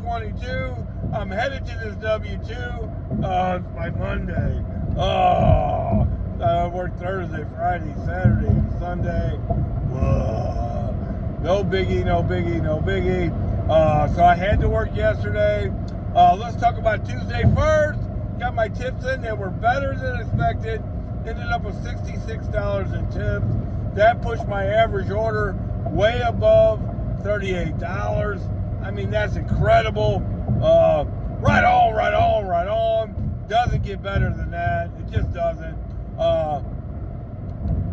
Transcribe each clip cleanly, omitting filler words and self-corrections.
2022. I'm headed to this W-2 it's my Monday. Oh, I work Thursday, Friday, Saturday, Sunday. No biggie, no biggie, no biggie. So I had to work yesterday. Let's talk about Tuesday first. Got my tips in. They were better than expected. Ended up with $66 in tips. That pushed my average order way above $38. I mean, that's incredible. Right on, right on, right on. Doesn't get better than that. It just doesn't.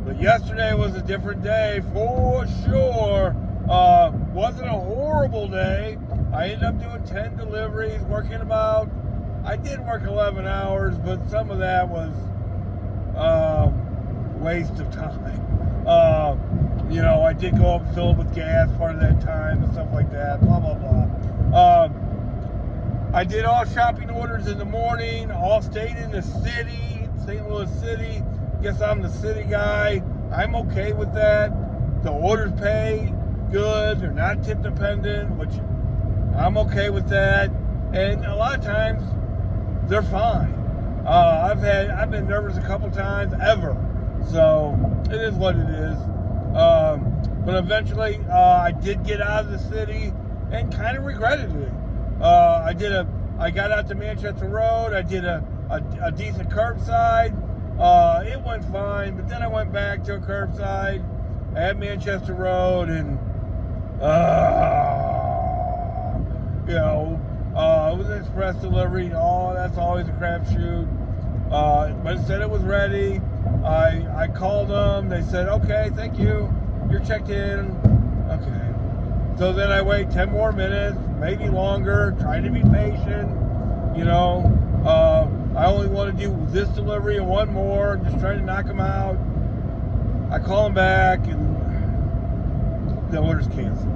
But yesterday was a different day for sure. Wasn't a horrible day. I ended up doing 10 deliveries, working about, I did work 11 hours, but some of that was waste of time. You know, I did go up and fill it with gas part of that time and stuff like that, blah, blah, blah. I did all shopping orders in the morning, all stayed in the city, St. Louis City. Guess I'm the city guy. I'm okay with that. The orders pay good. They're not tip dependent, which I'm okay with that. And a lot of times, they're fine. I've been nervous a couple times, ever. So, it is what it is. But eventually, I did get out of the city and kind of regretted it. I got out to Manchester Road. I did a decent curbside. It went fine, but then I went back to a curbside at Manchester Road, and you know, it was an express delivery. Oh, that's always a crapshoot. But it said it was ready. I called them. They said, okay, thank you. You're checked in. Okay. So then I wait 10 more minutes, maybe longer, trying to be patient. You know, I only want to do this delivery and one more. I'm just trying to knock them out. I call them back, and the order's canceled.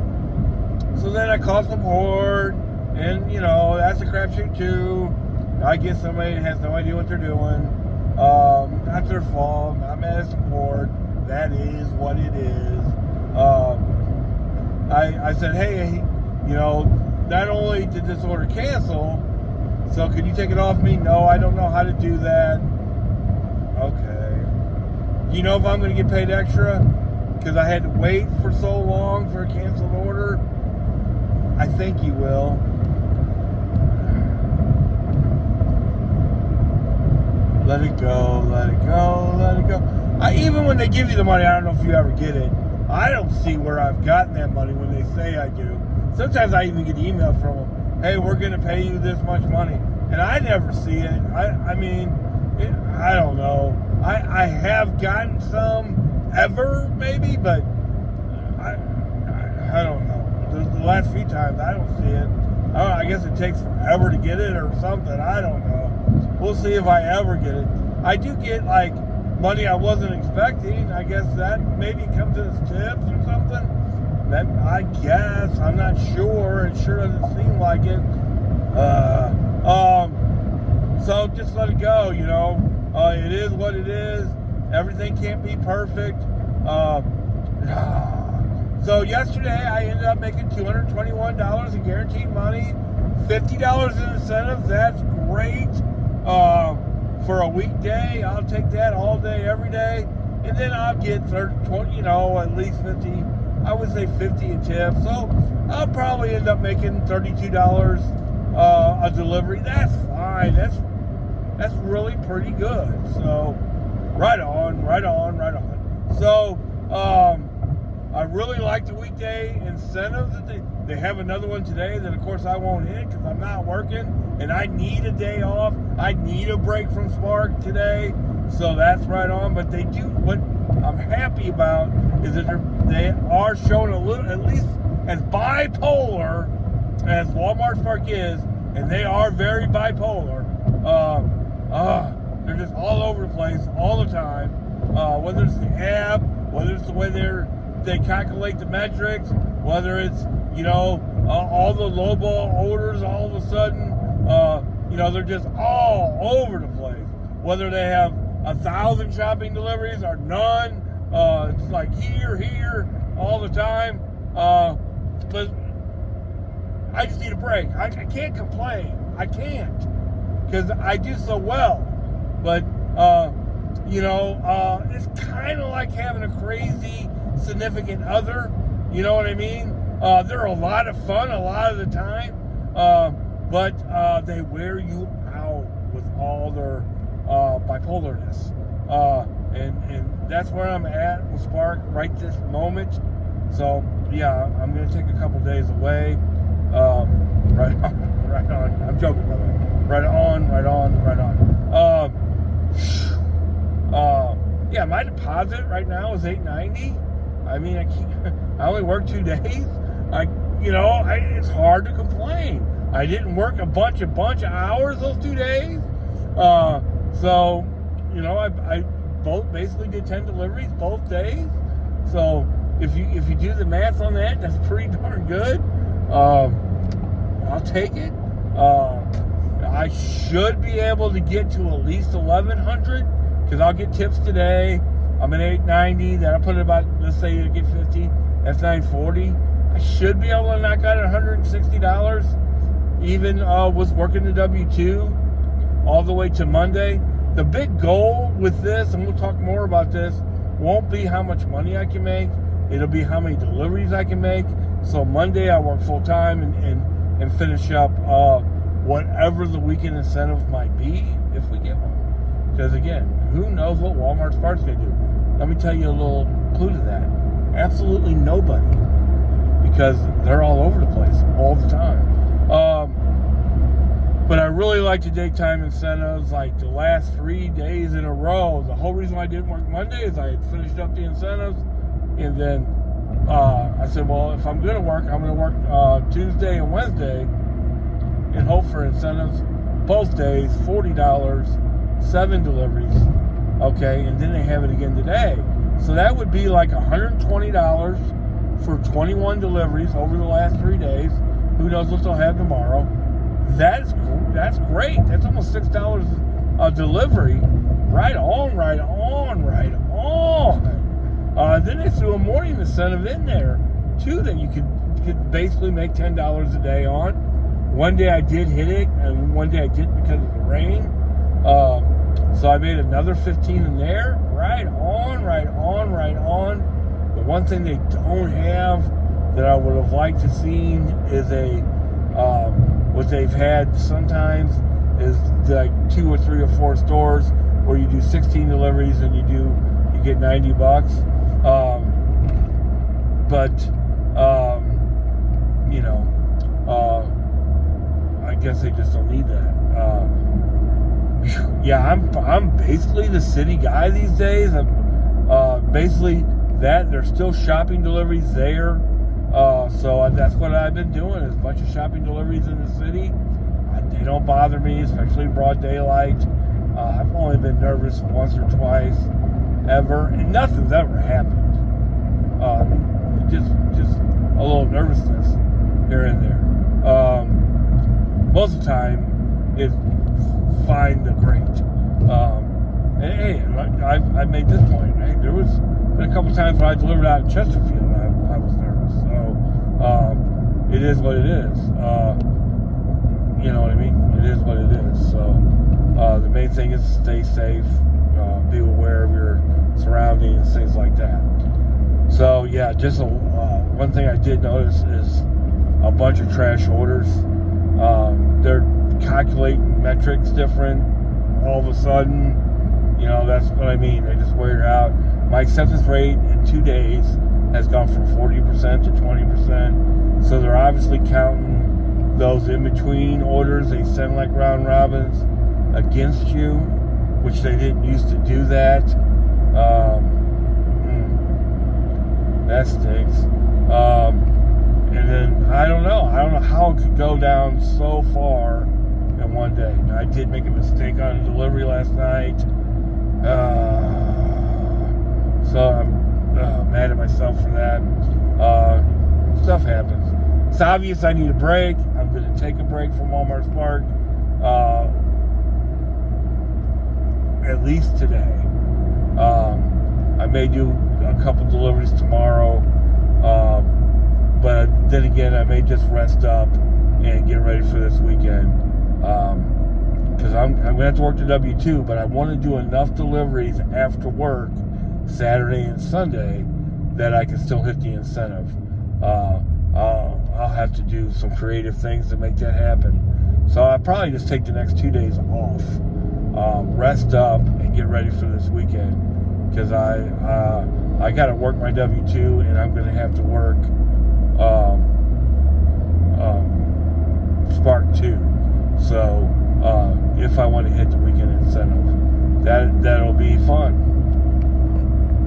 So then I call support, and, you know, that's a crapshoot too. I get somebody that has no idea what they're doing. Not their fault. I'm mad at support. That is what it is. I said, hey, you know, not only did this order cancel, so can you take it off me? No, I don't know how to do that. Okay. Do you know if I'm going to get paid extra? Because I had to wait for so long for a canceled order. I think you will. Let it go, let it go, let it go. Even when they give you the money, I don't know if you ever get it. I don't see where I've gotten that money when they say I do. Sometimes I even get emails from them. Hey, we're going to pay you this much money. And I never see it. I mean, I don't know. I have gotten some ever, maybe, but I don't know. The last few times, I don't see it. I guess it takes forever to get it or something. I don't know. We'll see if I ever get it. I do get, like, money I wasn't expecting. I guess that maybe comes as tips or something. That, I guess. I'm not sure. It sure doesn't seem like it. So just let it go, you know. It is what it is. Everything can't be perfect. So yesterday I ended up making $221 in guaranteed money, $50 in incentives. That's great. For a weekday, I'll take that all day, every day, and then I'll get 20, you know, at least 50. I would say 50 in tips. So I'll probably end up making $32 a delivery. That's fine. That's really pretty good. So right on, right on, right on. So I really like the weekday incentives that they have another one today that of course I won't hit because I'm not working and I need a day off. I need a break from Spark today. So that's right on. But they do, what I'm happy about is that they are showing a little, at least as bipolar as Walmart Spark is, and they are very bipolar. They're just all over the place all the time. Whether it's the app, whether it's the way they calculate the metrics, whether it's, you know, all the lowball orders all of a sudden, you know, they're just all over the place. Whether they have 1,000 shopping deliveries or none, it's like here, all the time. But I just need a break. I can't complain. I can't, because I do so well. But it's kind of like having a crazy significant other. You know what I mean? They're a lot of fun a lot of the time, but they wear you out with all their bipolarness. And that's where I'm at with Spark right this moment. So yeah, I'm gonna take a couple days away. Right on. I'm joking, by the way. Right on. Yeah, my deposit right now is $890. I mean, I only work 2 days. It's hard to complain. I didn't work a bunch of hours those 2 days. I basically did 10 deliveries both days. So if you do the math on that, that's pretty darn good. I'll take it. I should be able to get to at least 1,100 because I'll get tips today. I'm at 890. Then I put it about, let's say you get 50. That's 940. I should be able to knock out $160. Even with working the W-2 all the way to Monday. The big goal with this, and we'll talk more about this, won't be how much money I can make. It'll be how many deliveries I can make. So Monday I work full time and finish up whatever the weekend incentive might be if we get one. Because again, who knows what Walmart Spark's going to do? Let me tell you a little clue to that. Absolutely nobody. Because they're all over the place all the time. But I really like the daytime incentives, like the last 3 days in a row. The whole reason why I didn't work Monday is I had finished up the incentives. And then I said, well, if I'm going to work, I'm going to work Tuesday and Wednesday and hope for incentives both days, $40, 7 deliveries. Okay, and then they have it again today. So that would be like $120 for 21 deliveries over the last 3 days. Who knows what they'll have tomorrow. That's great. That's almost $6 a delivery. Right on. Then they threw a morning incentive in there too that you could basically make $10 a day on. One day I did hit it, and one day I didn't because of the rain. So I made another 15 in there. Right on. The one thing they don't have that I would have liked to seen is what they've had sometimes is like 2 or 3 or 4 stores where you do 16 deliveries and you get $90. I guess they just don't need that. I'm basically the city guy these days. Basically that there's still shopping deliveries there. So that's what I've been doing is a bunch of shopping deliveries in the city. They don't bother me, especially in broad daylight. I've only been nervous once or twice ever, and nothing's ever happened. Just a little nervousness here and there. Most of the time, it's fine to great. And hey, I made this point. Hey, there was been a couple times when I delivered out in Chesterfield, I was nervous. So it is what it is. You know what I mean? It is what it is. So the main thing is stay safe, be aware of your surroundings, things like that. So yeah, just one thing I did notice is a bunch of trash orders. They're calculating metrics different all of a sudden. That's what I mean. They just wear it out. My acceptance rate in 2 days has gone from 40% to 20%. So they're obviously counting those in-between orders they send like round robins against you, which they didn't used to do that. That stinks. And then I don't know how it could go down so far in one day. Now, I did make a mistake on a delivery last night. So I'm mad at myself for that. Stuff happens. It's obvious I need a break. I'm going to take a break from Walmart Spark. At least today. I may do a couple deliveries tomorrow. But then again, I may just rest up and get ready for this weekend. Because I'm going to have to work the W-2, but I want to do enough deliveries after work Saturday and Sunday that I can still hit the incentive. I'll have to do some creative things to make that happen. So I'll probably just take the next 2 days off, rest up, and get ready for this weekend. Because I got to work my W-2, and I'm going to have to work Spark 2. So if I want to hit the weekend incentive, that'll be fun.